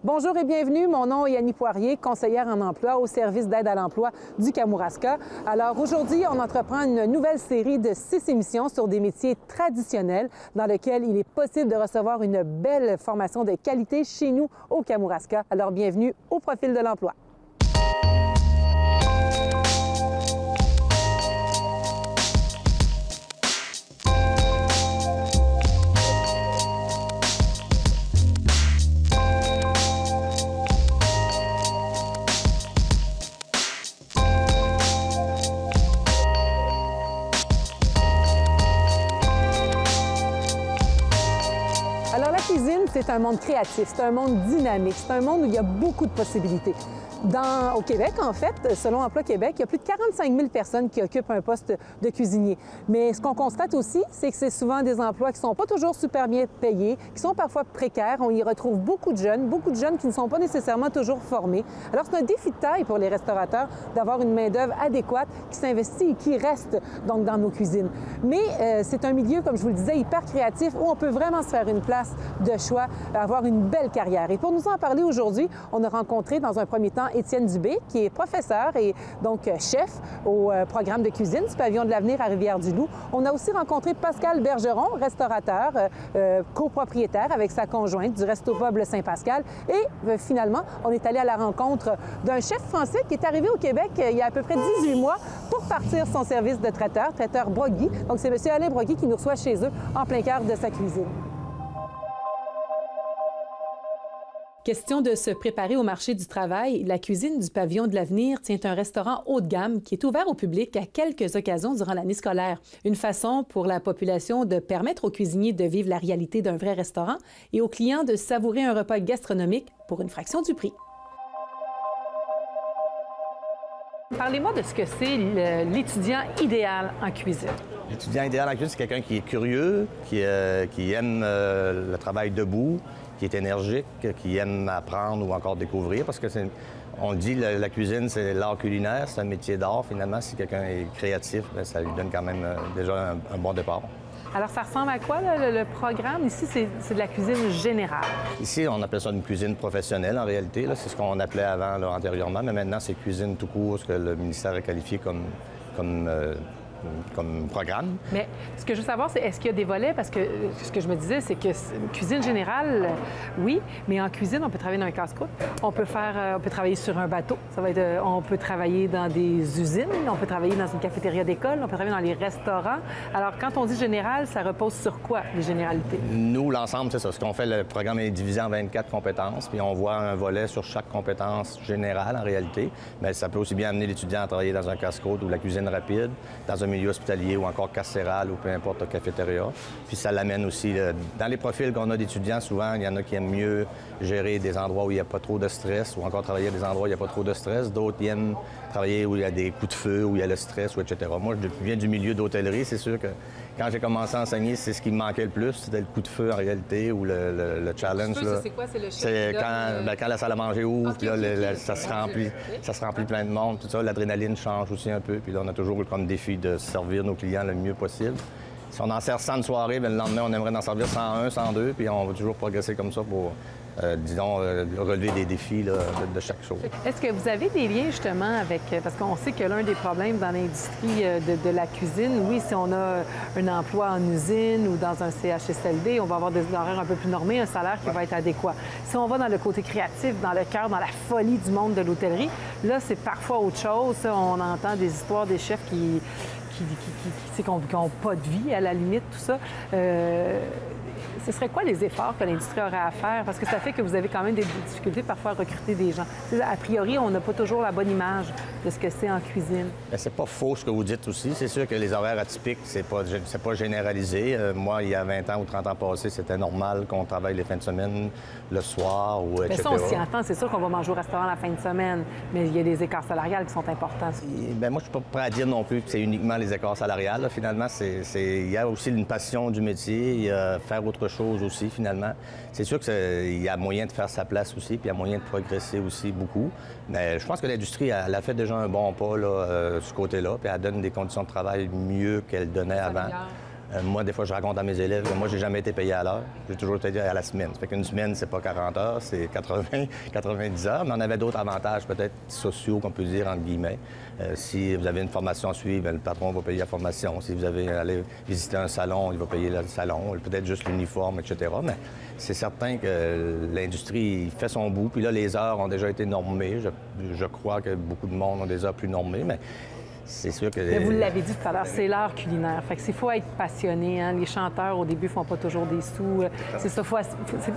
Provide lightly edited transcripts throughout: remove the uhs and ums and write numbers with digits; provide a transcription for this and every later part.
Bonjour et bienvenue. Mon nom est Annie Poirier, conseillère en emploi au service d'aide à l'emploi du Kamouraska. Alors aujourd'hui, on entreprend une nouvelle série de 6 émissions sur des métiers traditionnels dans lesquels il est possible de recevoir une belle formation de qualité chez nous au Kamouraska. Alors bienvenue au Profil de l'emploi. Alors, la cuisine, c'est un monde créatif, c'est un monde dynamique, c'est un monde où il y a beaucoup de possibilités. Au Québec, en fait, selon Emploi Québec, il y a plus de 45 000 personnes qui occupent un poste de cuisinier. Mais ce qu'on constate aussi, c'est que c'est souvent des emplois qui ne sont pas toujours super bien payés, qui sont parfois précaires. On y retrouve beaucoup de jeunes qui ne sont pas nécessairement toujours formés. Alors, c'est un défi de taille pour les restaurateurs d'avoir une main-d'œuvre adéquate qui s'investit et qui reste donc dans nos cuisines. Mais c'est un milieu, comme je vous le disais, hyper créatif où on peut vraiment se faire une place de choix, avoir une belle carrière. Et pour nous en parler aujourd'hui, on a rencontré dans un premier temps Étienne Dubé, qui est professeur et donc chef au programme de cuisine du Pavillon de l'Avenir à Rivière-du-Loup. On a aussi rencontré Pascal Bergeron, restaurateur, copropriétaire avec sa conjointe du Resto Pub Le Saint-Pascal. Et finalement, on est allé à la rencontre d'un chef français qui est arrivé au Québec il y a à peu près 18 mois pour partir son service de traiteur Brogui. Donc c'est M. Alain Brogui qui nous reçoit chez eux en plein cœur de sa cuisine. Question de se préparer au marché du travail, la cuisine du Pavillon de l'Avenir tient un restaurant haut de gamme qui est ouvert au public à quelques occasions durant l'année scolaire. Une façon pour la population de permettre aux cuisiniers de vivre la réalité d'un vrai restaurant et aux clients de savourer un repas gastronomique pour une fraction du prix. Parlez-moi de ce que c'est l'étudiant idéal en cuisine. L'étudiant idéal en cuisine, c'est quelqu'un qui est curieux, qui aime le travail debout, qui est énergique, qui aime apprendre ou encore découvrir, parce que on dit la cuisine, c'est l'art culinaire, c'est un métier d'art finalement. Si quelqu'un est créatif, bien, ça lui donne quand même déjà un bon départ. Alors, ça ressemble à quoi, le programme? Ici, c'est de la cuisine générale. Ici, on appelle ça une cuisine professionnelle, en réalité. C'est ce qu'on appelait avant, là, antérieurement, mais maintenant, c'est cuisine tout court, ce que le ministère a qualifié comme programme. Mais ce que je veux savoir, c'est est-ce qu'il y a des volets? Parce que ce que je me disais, c'est que cuisine générale, oui, mais en cuisine, on peut travailler dans un casse-croûte. On peut travailler sur un bateau. On peut travailler dans des usines. On peut travailler dans une cafétéria d'école. On peut travailler dans les restaurants. Alors, quand on dit général, ça repose sur quoi, les généralités? Nous, l'ensemble, c'est ça. Ce qu'on fait, le programme est divisé en 24 compétences, puis on voit un volet sur chaque compétence générale, en réalité. Mais ça peut aussi bien amener l'étudiant à travailler dans un casse-croûte ou la cuisine rapide, dans un milieu hospitalier ou encore carcéral ou peu importe la cafétéria. Puis ça l'amène aussi, dans les profils qu'on a d'étudiants, souvent, il y en a qui aiment mieux gérer des endroits où il n'y a pas trop de stress ou encore travailler à des endroits où il n'y a pas trop de stress. D'autres aiment travailler où il y a des coups de feu, où il y a le stress, ou etc. Moi, je viens du milieu d'hôtellerie. C'est sûr que quand j'ai commencé à enseigner, c'est ce qui me manquait le plus. C'était le coup de feu en réalité ou le challenge. Le feu, c'est quoi? C'est le chef C'est quand la salle à manger ouvre, puis là, ça se remplit plein de monde, tout ça. L'adrénaline change aussi un peu. Puis là, on a toujours comme défi de servir nos clients le mieux possible. Si on en sert 100 une soirée, bien, le lendemain, on aimerait en servir 101, 102, puis on va toujours progresser comme ça pour, relever des défis là, de chaque chose. Est-ce que vous avez des liens justement avec... Parce qu'on sait que l'un des problèmes dans l'industrie de la cuisine, oui, si on a un emploi en usine ou dans un CHSLD, on va avoir des horaires un peu plus normés, un salaire qui va être adéquat. Si on va dans le côté créatif, dans le cœur, dans la folie du monde de l'hôtellerie, là, c'est parfois autre chose. On entend des histoires des chefs qui n'ont pas de vie, à la limite, tout ça. Ce serait quoi les efforts que l'industrie aurait à faire? Parce que ça fait que vous avez quand même des difficultés parfois à recruter des gens. A priori, on n'a pas toujours la bonne image de ce que c'est en cuisine. Bien, c'est pas faux ce que vous dites aussi. C'est sûr que les horaires atypiques, c'est pas généralisé. Moi, il y a 20 ans ou 30 ans passés, c'était normal qu'on travaille les fins de semaine, le soir ou etc. Mais ça, on s'y entend. C'est sûr qu'on va manger au restaurant la fin de semaine, mais il y a des écarts salariales qui sont importants. Bien, moi, je suis pas prêt à dire non plus que c'est uniquement les écarts salariales. Là. Finalement, il y a aussi une passion du métier, il y a faire autre chose aussi, finalement. C'est sûr qu'il y a moyen de faire sa place aussi, puis il y a moyen de progresser aussi beaucoup. Mais je pense que l'industrie, elle a fait déjà un bon pas là, ce côté-là, puis elle donne des conditions de travail mieux qu'elle donnait avant. Moi, des fois, je raconte à mes élèves que moi, j'ai jamais été payé à l'heure. J'ai toujours été payé à la semaine. Ça fait qu'une semaine, c'est pas 40 heures, c'est 80, 90 heures. Mais on avait d'autres avantages, peut-être sociaux, qu'on peut dire, entre guillemets. Si vous avez une formation à suivre, le patron va payer la formation. Si vous avez allé visiter un salon, il va payer le salon. Peut-être juste l'uniforme, etc. Mais c'est certain que l'industrie fait son bout. Puis là, les heures ont déjà été normées. Je crois que beaucoup de monde ont des heures plus normées, mais c'est sûr que... Mais vous l'avez dit tout à l'heure, c'est l'art culinaire. Fait que il faut être passionné. Hein? Les chanteurs, au début, font pas toujours des sous. C'est ça.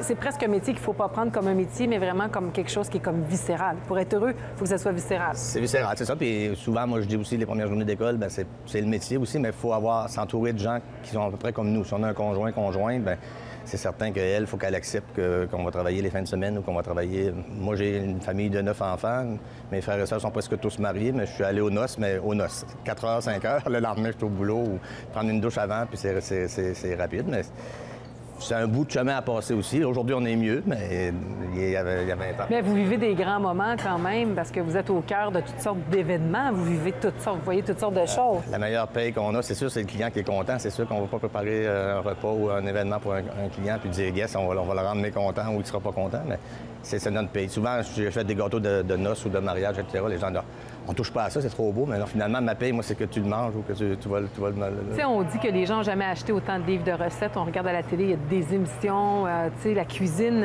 C'est presque un métier qu'il faut pas prendre comme un métier, mais vraiment comme quelque chose qui est comme viscéral. Pour être heureux, il faut que ça soit viscéral. C'est viscéral, c'est ça. Puis souvent, moi, je dis aussi, les premières journées d'école, bien, c'est le métier aussi, mais il faut s'entourer de gens qui sont à peu près comme nous. Si on a un conjointe, bien, c'est certain qu'elle, il faut qu'elle accepte qu'on va travailler les fins de semaine ou qu'on va travailler... Moi, j'ai une famille de 9 enfants. Mes frères et sœurs sont presque tous mariés, mais je suis allé aux noces, mais aux noces. 4 heures, 5 heures, le lendemain, je suis au boulot ou prendre une douche avant, puis c'est rapide, mais c'est un bout de chemin à passer aussi. Aujourd'hui, on est mieux, mais il y avait 20 ans. Mais vous vivez des grands moments quand même, parce que vous êtes au cœur de toutes sortes d'événements. Vous vivez toutes sortes, vous voyez toutes sortes de choses. La meilleure paye qu'on a, c'est sûr, c'est le client qui est content. C'est sûr qu'on ne va pas préparer un repas ou un événement pour un client puis dire « Yes, on va le rendre mécontent ou il ne sera pas content », mais c'est notre paye. Souvent, j'ai fait des gâteaux de noces ou de mariage, etc. Les gens disent « On touche pas à ça, c'est trop beau », mais alors, finalement, ma paye, moi, c'est que tu le manges ou que tu vas le... Tu sais, on dit que les gens n'ont jamais acheté autant de livres de recettes. On regarde à la télé, il y a des émissions, tu sais, la cuisine,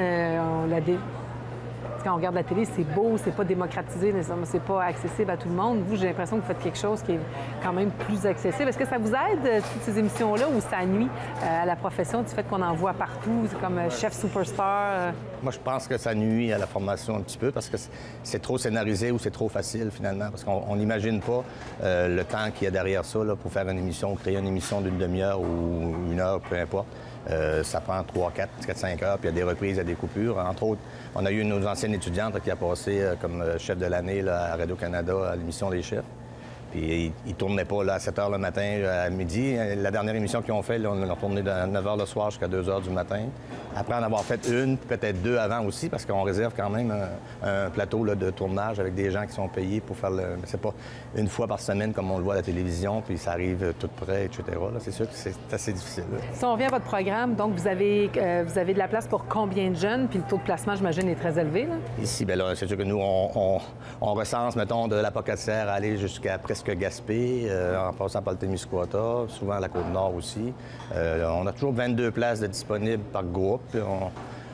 quand on regarde la télé, c'est beau, c'est pas démocratisé, c'est pas accessible à tout le monde. Vous, j'ai l'impression que vous faites quelque chose qui est quand même plus accessible. Est-ce que ça vous aide, toutes ces émissions-là, ou ça nuit à la profession du fait qu'on en voit partout, comme chef superstar? Moi, je pense que ça nuit à la formation un petit peu parce que c'est trop scénarisé ou c'est trop facile, finalement, parce qu'on n'imagine pas le temps qu'il y a derrière ça là, pour faire une émission, créer une émission d'une demi-heure ou une heure, peu importe. Ça prend 3, 4, 5 heures, puis il y a des reprises, il y a des coupures. Entre autres, on a eu une de nos anciennes étudiantes qui a passé comme chef de l'année à Radio-Canada à l'émission Les Chefs. Puis ils ne tournaient pas là, à 7 h le matin, à midi. La dernière émission qu'ils ont fait, là, on a tourné de 9 h le soir jusqu'à 2 h du matin. Après en avoir fait une, peut-être deux avant aussi, parce qu'on réserve quand même un plateau là, de tournage avec des gens qui sont payés pour faire le... C'est pas une fois par semaine comme on le voit à la télévision, puis ça arrive tout près, etc. C'est sûr que c'est assez difficile. Là. Si on revient à votre programme, donc vous avez de la place pour combien de jeunes? Puis le taux de placement, j'imagine, est très élevé. Là. Ici, bien là, c'est sûr que nous, on recense, mettons, de la Pocatière à aller jusqu'à presque Gaspé, en passant par le Témiscouata, souvent à la Côte-Nord aussi. On a toujours 22 places de disponibles par groupe.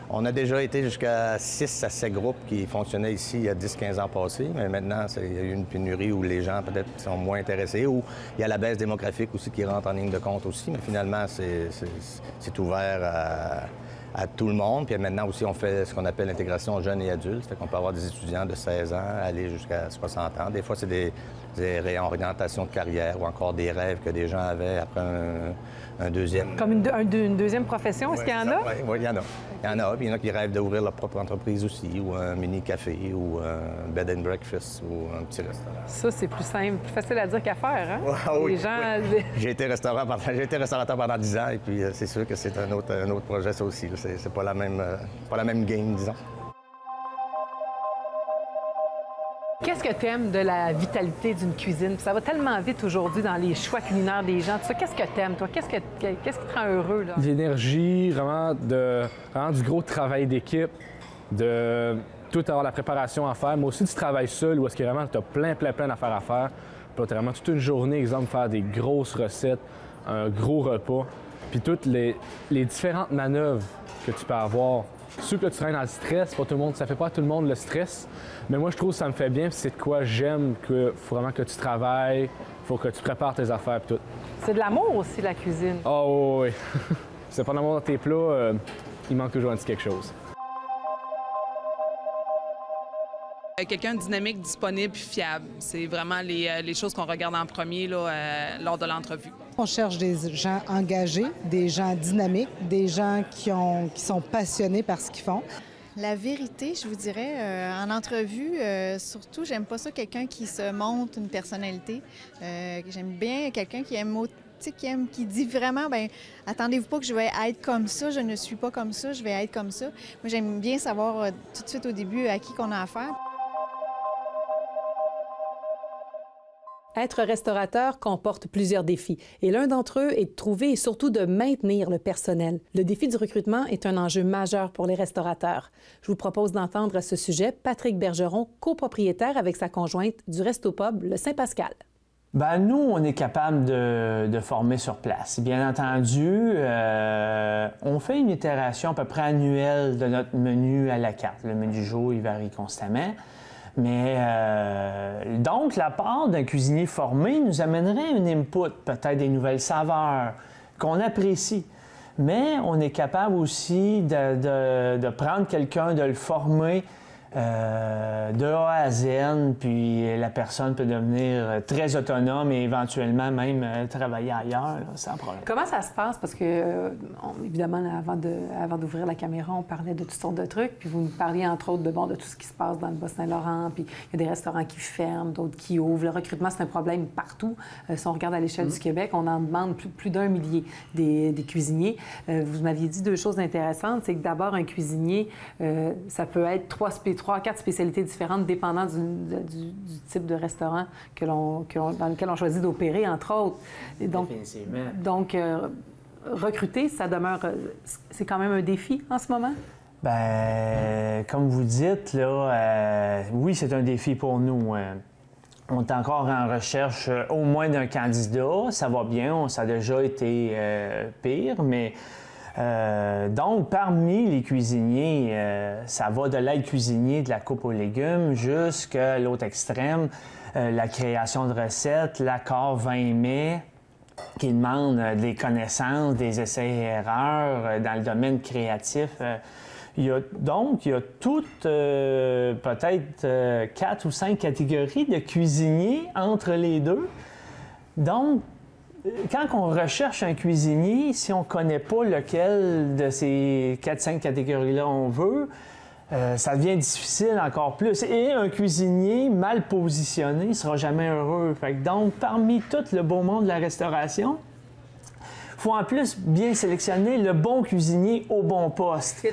On a déjà été jusqu'à 6 à 7 groupes qui fonctionnaient ici il y a 10-15 ans passés, mais maintenant, il y a eu une pénurie où les gens peut-être sont moins intéressés, ou il y a la baisse démographique aussi qui rentre en ligne de compte aussi, mais finalement, c'est ouvert à tout le monde. Puis maintenant aussi, on fait ce qu'on appelle l'intégration jeunes et adultes. Ça fait qu'on peut avoir des étudiants de 16 ans aller jusqu'à 60 ans. Des fois, c'est des réorientations de carrière ou encore des rêves que des gens avaient après un deuxième... Comme une deuxième profession, est-ce qu'il y en a? Oui, il y en a. Il y en a. Puis il y en a qui rêvent d'ouvrir leur propre entreprise aussi, ou un mini-café, ou un bed and breakfast, ou un petit restaurant. Ça, c'est plus simple, plus facile à dire qu'à faire, hein? Oui, les gens... oui. J'ai été restaurateur pendant 10 ans, et puis c'est sûr que c'est un autre projet, ça aussi. C'est pas la même game, disons. Qu'est-ce que tu aimes de la vitalité d'une cuisine? Ça va tellement vite aujourd'hui dans les choix culinaires des gens. Qu'est-ce que tu aimes, toi? Qu'est-ce qui te rend heureux? L'énergie, vraiment du gros travail d'équipe, de tout avoir la préparation à faire, mais aussi du travail seul où est-ce que vraiment tu as plein d'affaires à faire. Puis vraiment toute une journée, exemple, faire des grosses recettes, un gros repas, puis toutes les différentes manœuvres que tu peux avoir. Sûr que tu travailles dans le stress, pas tout le monde, ça fait pas à tout le monde le stress, mais moi je trouve que ça me fait bien, c'est de quoi j'aime, qu'il faut vraiment que tu travailles, il faut que tu prépares tes affaires et tout. C'est de l'amour aussi, la cuisine. Oh oui, c'est pas l'amour dans tes plats, il manque toujours un petit quelque chose. Quelqu'un de dynamique, disponible et fiable. C'est vraiment les choses qu'on regarde en premier là, lors de l'entrevue. On cherche des gens engagés, des gens dynamiques, des gens qui sont passionnés par ce qu'ils font. La vérité, je vous dirais, en entrevue, surtout, j'aime pas ça quelqu'un qui se montre une personnalité. J'aime bien quelqu'un qui aime qui dit vraiment, bien, attendez-vous pas que je vais être comme ça, je ne suis pas comme ça, je vais être comme ça. Moi, j'aime bien savoir tout de suite au début à qui qu'on a affaire. Être restaurateur comporte plusieurs défis et l'un d'entre eux est de trouver et surtout de maintenir le personnel. Le défi du recrutement est un enjeu majeur pour les restaurateurs. Je vous propose d'entendre à ce sujet Patrick Bergeron, copropriétaire avec sa conjointe du Resto Pub Le Saint-Pascal. Bien, nous, on est capable de former sur place. Bien entendu, on fait une itération à peu près annuelle de notre menu à la carte. Le menu du jour, il varie constamment. Mais donc, la part d'un cuisinier formé nous amènerait un input, peut-être des nouvelles saveurs qu'on apprécie. Mais on est capable aussi de prendre quelqu'un, de le former de A à Z, puis la personne peut devenir très autonome et éventuellement même travailler ailleurs, là, sans problème. Comment ça se passe? Parce que, évidemment, avant d'ouvrir la caméra, on parlait de toutes sortes de trucs, puis vous nous parliez entre autres de tout ce qui se passe dans le Bas-Saint-Laurent, puis il y a des restaurants qui ferment, d'autres qui ouvrent. Le recrutement, c'est un problème partout. Si on regarde à l'échelle du Québec, on en demande plus d'1 millier des cuisiniers. Vous m'aviez dit 2 choses intéressantes, c'est que d'abord, un cuisinier, ça peut être 3 à 4 spécialités différentes dépendant du type de restaurant dans lequel on choisit d'opérer, entre autres. Donc, recruter, ça demeure... c'est quand même un défi en ce moment? Bien, comme vous dites, là, oui, c'est un défi pour nous. On est encore en recherche au moins d'un candidat. Ça va bien, ça a déjà été pire, mais... donc, parmi les cuisiniers, ça va de l'aide cuisinier, de la coupe aux légumes, jusqu'à l'autre extrême, la création de recettes, l'accord 20 mai, qui demande des connaissances, des essais-erreurs dans le domaine créatif. Il y a toutes peut-être 4 ou 5 catégories de cuisiniers entre les deux. Donc, quand on recherche un cuisinier, si on ne connaît pas lequel de ces 4-5 catégories-là on veut, ça devient difficile encore plus. Et un cuisinier mal positionné ne sera jamais heureux. Donc, parmi tout le beau monde de la restauration, il faut en plus bien sélectionner le bon cuisinier au bon poste.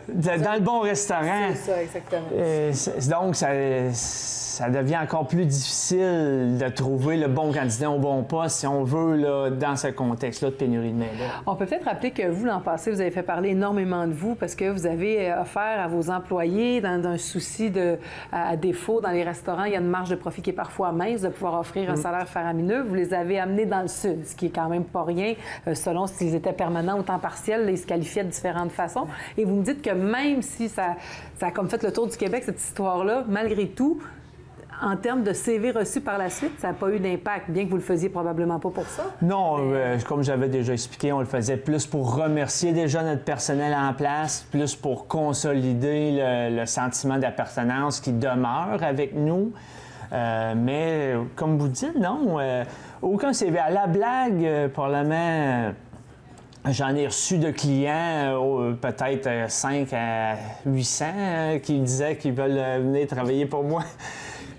Dans le bon restaurant. C'est ça, exactement. Donc, ça devient encore plus difficile de trouver le bon candidat au bon poste, si on veut, là, dans ce contexte-là de pénurie de main-d'œuvre. On peut peut-être rappeler que vous, l'an passé, vous avez fait parler énormément de vous parce que vous avez offert à vos employés, dans un souci à défaut dans les restaurants, il y a une marge de profit qui est parfois mince, de pouvoir offrir un salaire faramineux. Vous les avez amenés dans le sud, ce qui est quand même pas rien, selon s'ils étaient permanents ou temps partiel, ils se qualifiaient de différentes façons. Et vous me dites que même si ça a comme fait le tour du Québec, cette histoire-là, malgré tout, en termes de CV reçus par la suite, ça n'a pas eu d'impact, bien que vous le faisiez probablement pas pour ça. Non, comme j'avais déjà expliqué, on le faisait plus pour remercier déjà notre personnel en place, plus pour consolider le sentiment d'appartenance qui demeure avec nous. Mais comme vous dites, non, aucun CV. À la blague, probablement, j'en ai reçu de clients, peut-être 5 à 800, qui disaient qu'ils veulent venir travailler pour moi.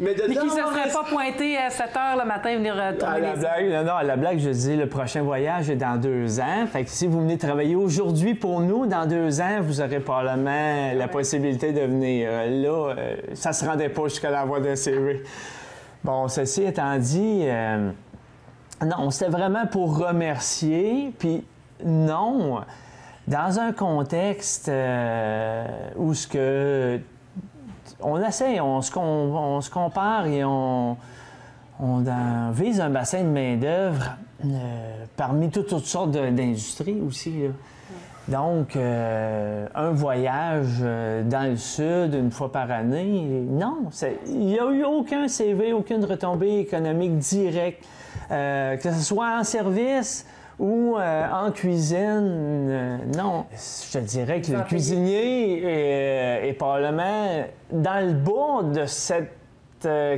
Mais qui ne se seraient pas pointés à 7 h le matin venir tourner les blague, non, à la blague, je dis le prochain voyage est dans 2 ans. Fait que si vous venez travailler aujourd'hui pour nous, dans 2 ans, vous aurez probablement la possibilité de venir. Là, ça ne se rendait pas jusqu'à l'envoi d'un CV. Bon, ceci étant dit, non, c'était vraiment pour remercier. Puis non, dans un contexte où ce que... On essaie, on se compare et on vise un bassin de main-d'œuvre parmi toutes sortes d'industries aussi, là. Donc, un voyage dans le Sud une fois par année, non. Il n'y a eu aucun CV, aucune retombée économique directe, que ce soit en service ou en cuisine, non. Je dirais que le cuisinier est probablement dans le bas de cette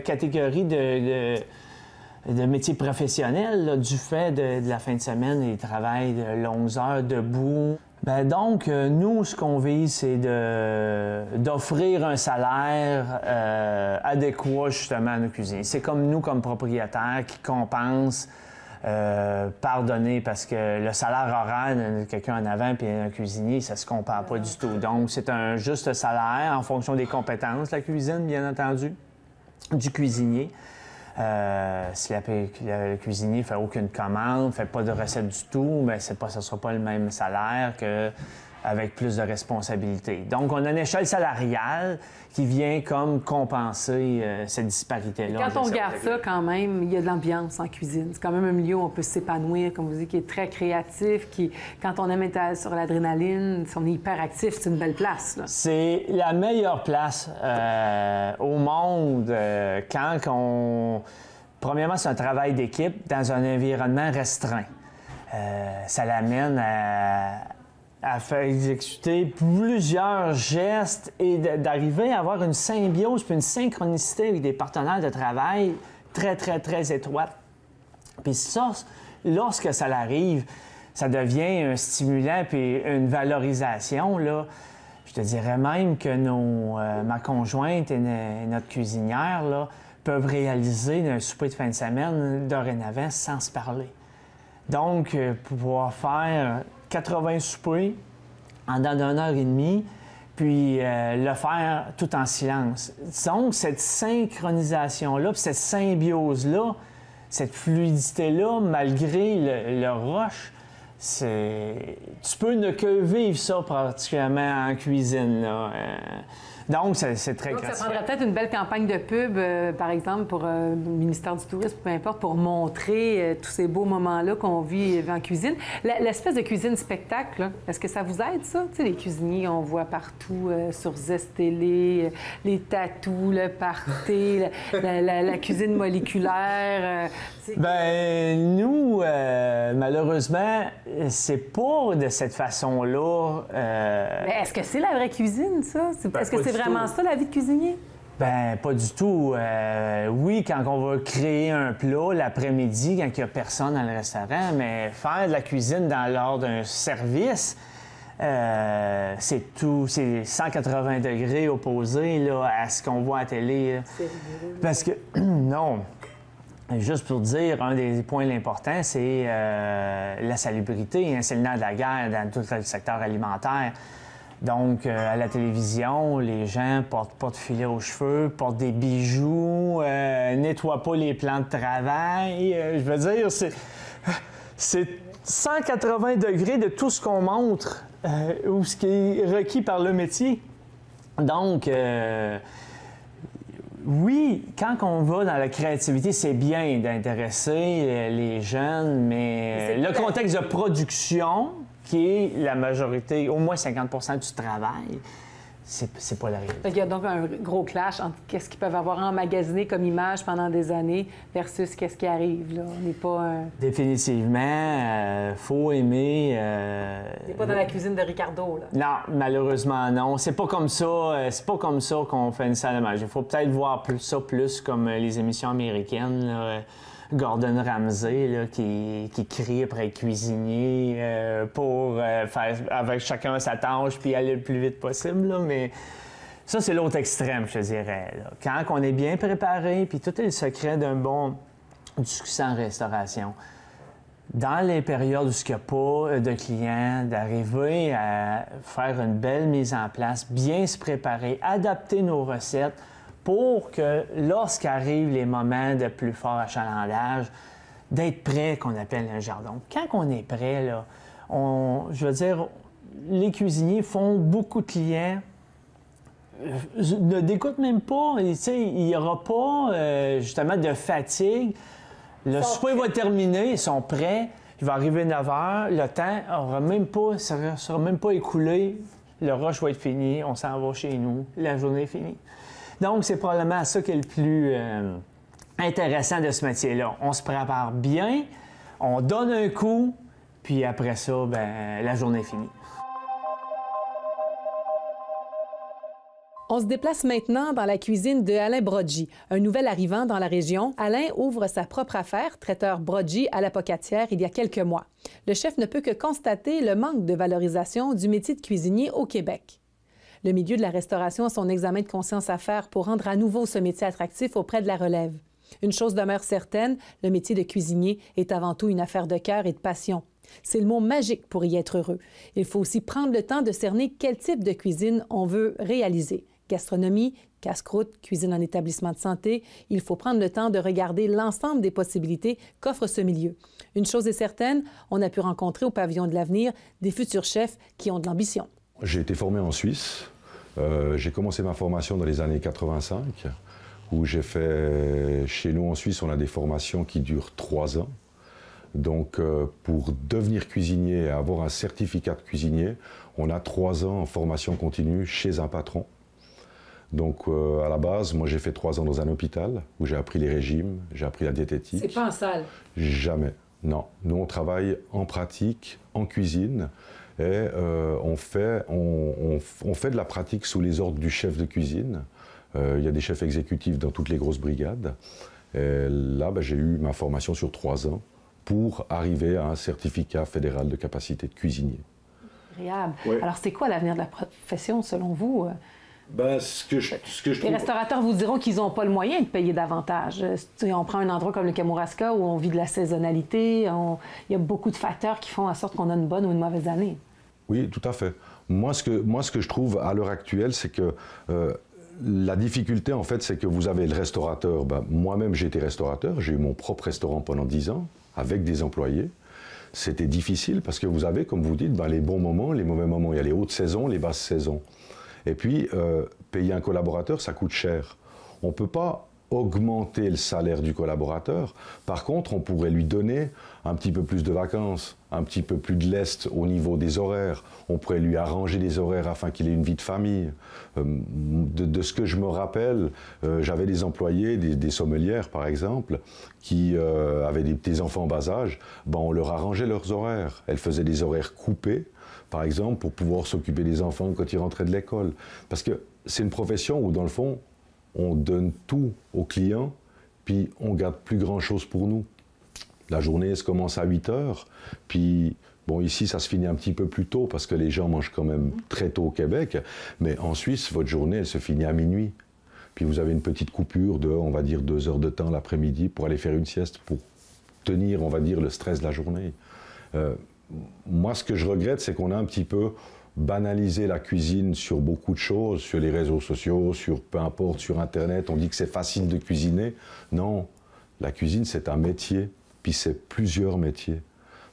catégorie de métiers professionnels, là, du fait de la fin de semaine et du travail de longues heures debout. Bien, donc, nous, ce qu'on vise, c'est d'offrir un salaire adéquat justement à nos cuisiniers. C'est comme nous, comme propriétaires, qui compensent pardonner parce que le salaire horaire de quelqu'un en avant puis un cuisinier, ça se compare pas du tout. Donc, c'est un juste salaire en fonction des compétences de la cuisine, bien entendu, du cuisinier. Si le cuisinier ne fait aucune commande, ne fait pas de recette du tout, bien, ça ne sera pas le même salaire qu'avec plus de responsabilités. Donc, on a une échelle salariale qui vient comme compenser cette disparité-là. Quand on regarde ça, quand même, il y a de l'ambiance en cuisine. C'est quand même un milieu où on peut s'épanouir, comme vous dites, qui est très créatif, quand on aime être sur l'adrénaline, si on est hyper actif, c'est une belle place, là. C'est la meilleure place au monde quand on... Premièrement, c'est un travail d'équipe dans un environnement restreint. Ça l'amène à faire exécuter plusieurs gestes et d'arriver à avoir une symbiose puis une synchronicité avec des partenaires de travail très, très, très étroites. Puis ça, lorsque ça arrive, ça devient un stimulant puis une valorisation, là. Je te dirais même que ma conjointe et notre cuisinière, là, peuvent réaliser un souper de fin de semaine dorénavant sans se parler. Donc, pouvoir faire 80 soupers en dedans d'une heure et demie, puis le faire tout en silence. Donc, cette synchronisation-là, puis cette symbiose-là, cette fluidité-là, malgré le rush, tu peux ne que vivre ça particulièrement en cuisine, là. Donc, c'est très gratifiant. Ça prendrait peut-être une belle campagne de pub, par exemple, pour le ministère du Tourisme, peu importe, pour montrer tous ces beaux moments-là qu'on vit en cuisine. L'espèce de cuisine spectacle, est-ce que ça vous aide, ça? Tu sais, les cuisiniers, on voit partout sur Zest Télé, les tatous, le party, la cuisine moléculaire. Ben nous, malheureusement, c'est pas de cette façon-là. Mais est-ce que c'est la vraie cuisine, ça? Est-ce que c'est vraiment ça, la vie de cuisinier? Ben pas du tout. Oui, quand on va créer un plat l'après-midi, quand il n'y a personne dans le restaurant, mais faire de la cuisine lors d'un service, c'est tout, c'est 180 degrés opposé là, à ce qu'on voit à la télé. Parce que, non, juste pour dire, un des points importants, c'est la salubrité. Hein, c'est le nerf de la guerre dans tout le secteur alimentaire. Donc, à la télévision, les gens portent pas de filet aux cheveux, portent des bijoux, nettoient pas les plans de travail. Je veux dire, c'est 180 degrés de tout ce qu'on montre ou ce qui est requis par le métier. Donc, oui, quand on va dans la créativité, c'est bien d'intéresser les jeunes, mais le contexte de production, qui est la majorité, au moins 50 du travail, c'est pas la réalité. Il y a donc un gros clash entre qu'est-ce qu'ils peuvent avoir emmagasiné comme image pendant des années versus qu'est-ce qui arrive, là. On n'est pas... Définitivement, faut aimer... On n'est pas dans la cuisine de Ricardo, là. Non, malheureusement, non. C'est pas comme ça, qu'on fait une salle de manger. Il faut peut-être voir ça plus comme les émissions américaines, là. Gordon Ramsay, là, qui crie après le cuisinier pour faire avec chacun sa tâche puis aller le plus vite possible. Là, mais ça, c'est l'autre extrême, je te dirais. Là. Quand on est bien préparé, puis tout est le secret du succès en restauration. Dans les périodes où il n'y a pas de clients, d'arriver à faire une belle mise en place, bien se préparer, adapter nos recettes, pour que, lorsqu'arrivent les moments de plus fort achalandage, d'être prêt, qu'on appelle un jardin. Quand on est prêt, là, je veux dire, les cuisiniers font beaucoup de clients, ne dégoûtent même pas, il n'y aura pas, justement, de fatigue. Le souper va terminer, ils sont prêts, il va arriver 9 h, le temps sera même pas écoulé, le rush va être fini, on s'en va chez nous, la journée est finie. Donc, c'est probablement ça qui est le plus intéressant de ce métier-là. On se prépare bien, on donne un coup, puis après ça, la journée est finie. On se déplace maintenant dans la cuisine de Alain Brodji, un nouvel arrivant dans la région. Alain ouvre sa propre affaire, traiteur Brodji à la Pocatière, il y a quelques mois. Le chef ne peut que constater le manque de valorisation du métier de cuisinier au Québec. Le milieu de la restauration a son examen de conscience à faire pour rendre à nouveau ce métier attractif auprès de la relève. Une chose demeure certaine, le métier de cuisinier est avant tout une affaire de cœur et de passion. C'est le mot magique pour y être heureux. Il faut aussi prendre le temps de cerner quel type de cuisine on veut réaliser. Gastronomie, casse-croûte, cuisine en établissement de santé, il faut prendre le temps de regarder l'ensemble des possibilités qu'offre ce milieu. Une chose est certaine, on a pu rencontrer au Pavillon de l'Avenir des futurs chefs qui ont de l'ambition. J'ai été formé en Suisse. J'ai commencé ma formation dans les années 85, où j'ai fait... Chez nous en Suisse, on a des formations qui durent 3 ans. Donc, pour devenir cuisinier et avoir un certificat de cuisinier, on a 3 ans en formation continue chez un patron. Donc, à la base, moi, j'ai fait 3 ans dans un hôpital où j'ai appris les régimes, j'ai appris la diététique. C'est pas en salle? Jamais, non. Nous, on travaille en pratique, en cuisine, et on fait de la pratique sous les ordres du chef de cuisine. Il y a des chefs exécutifs dans toutes les grosses brigades. Et là, j'ai eu ma formation sur 3 ans pour arriver à un certificat fédéral de capacité de cuisinier. Agréable. Ouais. Alors, c'est quoi l'avenir de la profession, selon vous? Ce que je Les trouve... restaurateurs vous diront qu'ils n'ont pas le moyen de payer davantage. On prend un endroit comme le Kamouraska où on vit de la saisonnalité, il y a beaucoup de facteurs qui font en sorte qu'on a une bonne ou une mauvaise année. Oui, tout à fait. Moi, ce que je trouve à l'heure actuelle, c'est que la difficulté, en fait, c'est que vous avez le restaurateur. Moi-même, j'ai été restaurateur. J'ai eu mon propre restaurant pendant 10 ans, avec des employés. C'était difficile parce que vous avez, comme vous dites, les bons moments, les mauvais moments. Il y a les hautes saisons, les basses saisons. Et puis, payer un collaborateur, ça coûte cher. On ne peut pas augmenter le salaire du collaborateur. Par contre, on pourrait lui donner un petit peu plus de vacances, un petit peu plus de lest au niveau des horaires. On pourrait lui arranger des horaires afin qu'il ait une vie de famille. De ce que je me rappelle, j'avais des employés, des sommelières par exemple, qui avaient des enfants en bas âge. On leur arrangeait leurs horaires. Elles faisaient des horaires coupés, par exemple, pour pouvoir s'occuper des enfants quand ils rentraient de l'école. Parce que c'est une profession où, dans le fond, on donne tout aux clients, puis on garde plus grand-chose pour nous. La journée, elle commence à 8 heures, puis bon, ici, ça se finit un petit peu plus tôt parce que les gens mangent quand même très tôt au Québec, mais en Suisse, votre journée, elle se finit à minuit. Puis vous avez une petite coupure de, on va dire, 2 heures de temps l'après-midi pour aller faire une sieste, pour tenir, on va dire, le stress de la journée. Moi, ce que je regrette, c'est qu'on a un petit peu banaliser la cuisine sur beaucoup de choses, sur les réseaux sociaux, sur peu importe, sur Internet. On dit que c'est facile de cuisiner. Non, la cuisine, c'est un métier, puis c'est plusieurs métiers.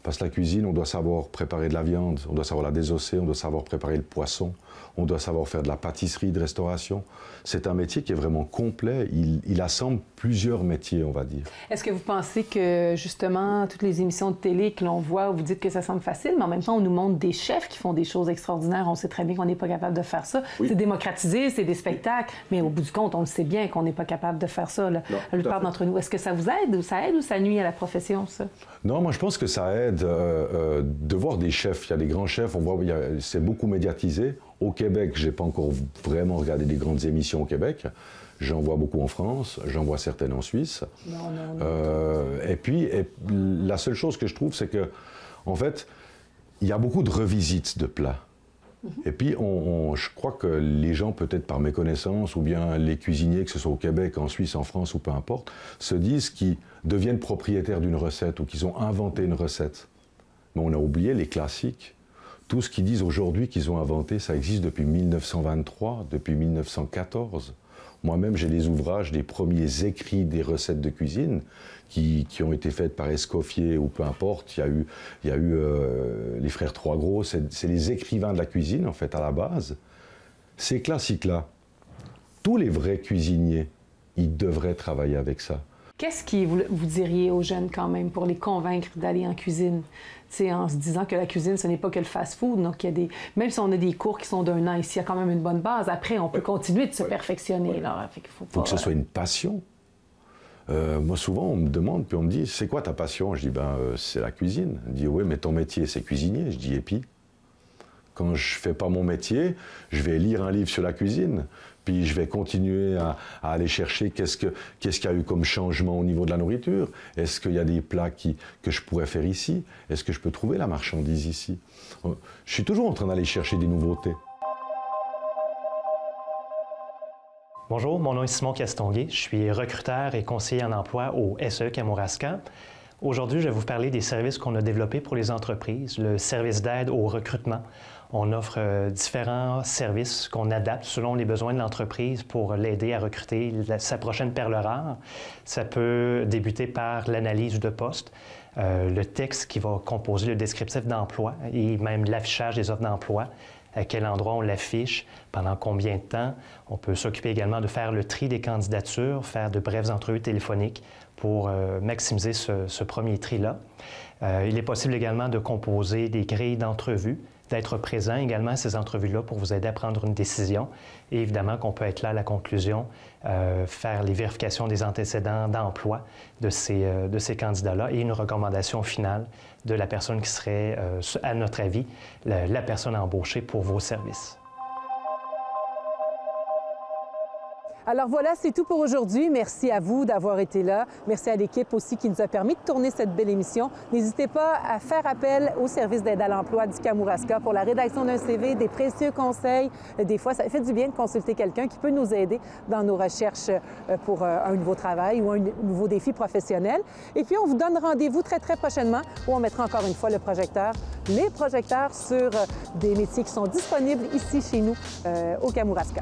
Parce que la cuisine, on doit savoir préparer de la viande, on doit savoir la désosser, on doit savoir préparer le poisson, on doit savoir faire de la pâtisserie, de restauration. C'est un métier qui est vraiment complet. Il assemble plusieurs métiers, on va dire. Est-ce que vous pensez que, justement, toutes les émissions de télé que l'on voit, vous dites que ça semble facile, mais en même temps, on nous montre des chefs qui font des choses extraordinaires. On sait très bien qu'on n'est pas capable de faire ça. Oui. C'est démocratisé, c'est des spectacles, mais au bout du compte, on le sait bien qu'on n'est pas capable de faire ça, la plupart d'entre nous. Est-ce que ça vous aide ou ça nuit à la profession, ça? Non, moi, je pense que ça aide de voir des chefs. Il y a des grands chefs, on voit, c'est beaucoup médiatisé. Au Québec, je n'ai pas encore vraiment regardé des grandes émissions au Québec. J'en vois beaucoup en France, j'en vois certaines en Suisse. Et puis, la seule chose que je trouve, c'est que, en fait, il y a beaucoup de revisites de plats. Et puis, je crois que les gens, peut-être par méconnaissance, ou bien les cuisiniers, que ce soit au Québec, en Suisse, en France, ou peu importe, se disent qu'ils deviennent propriétaires d'une recette ou qu'ils ont inventé une recette. Mais on a oublié les classiques. Tout ce qu'ils disent aujourd'hui qu'ils ont inventé, ça existe depuis 1923, depuis 1914. Moi-même, j'ai des ouvrages, des premiers écrits des recettes de cuisine qui ont été faites par Escoffier ou peu importe. Il y a eu les frères Trois-Gros, c'est les écrivains de la cuisine, en fait, à la base. Ces classiques-là, tous les vrais cuisiniers, ils devraient travailler avec ça. Qu'est-ce que vous diriez aux jeunes, quand même, pour les convaincre d'aller en cuisine? T'sais, en se disant que la cuisine, ce n'est pas que le fast-food. Donc, même si on a des cours qui sont d'1 an ici, il y a quand même une bonne base. Après, on peut continuer de se perfectionner. Là. Faut que ce soit une passion. Moi, souvent, on me demande, puis on me dit, c'est quoi ta passion? Je dis, c'est la cuisine. On me dit, oui, mais ton métier, c'est cuisinier. Je dis, et puis? Quand je ne fais pas mon métier, je vais lire un livre sur la cuisine. Puis je vais continuer à aller chercher qu'est-ce qu'il y a eu comme changement au niveau de la nourriture. Est-ce qu'il y a des plats que je pourrais faire ici? Est-ce que je peux trouver la marchandise ici? Je suis toujours en train d'aller chercher des nouveautés. Bonjour, mon nom est Simon Castonguay. Je suis recruteur et conseiller en emploi au SE Kamouraska. Aujourd'hui, je vais vous parler des services qu'on a développés pour les entreprises, le service d'aide au recrutement. On offre différents services qu'on adapte selon les besoins de l'entreprise pour l'aider à recruter sa prochaine perle rare. Ça peut débuter par l'analyse de poste, le texte qui va composer le descriptif d'emploi et même l'affichage des offres d'emploi. À quel endroit on l'affiche, pendant combien de temps. On peut s'occuper également de faire le tri des candidatures, faire de brèves entrevues téléphoniques pour maximiser ce premier tri-là. Il est possible également de composer des grilles d'entrevues, d'être présent également à ces entrevues-là pour vous aider à prendre une décision. Et évidemment qu'on peut être là à la conclusion, faire les vérifications des antécédents d'emploi de ces candidats-là et une recommandation finale de la personne qui serait, à notre avis, la personne embauchée pour vos services. Alors voilà, c'est tout pour aujourd'hui. Merci à vous d'avoir été là. Merci à l'équipe aussi qui nous a permis de tourner cette belle émission. N'hésitez pas à faire appel au service d'aide à l'emploi du Kamouraska pour la rédaction d'un CV, des précieux conseils. Des fois, ça fait du bien de consulter quelqu'un qui peut nous aider dans nos recherches pour un nouveau travail ou un nouveau défi professionnel. Et puis, on vous donne rendez-vous très, très prochainement où on mettra encore une fois les projecteurs sur des métiers qui sont disponibles ici chez nous au Kamouraska.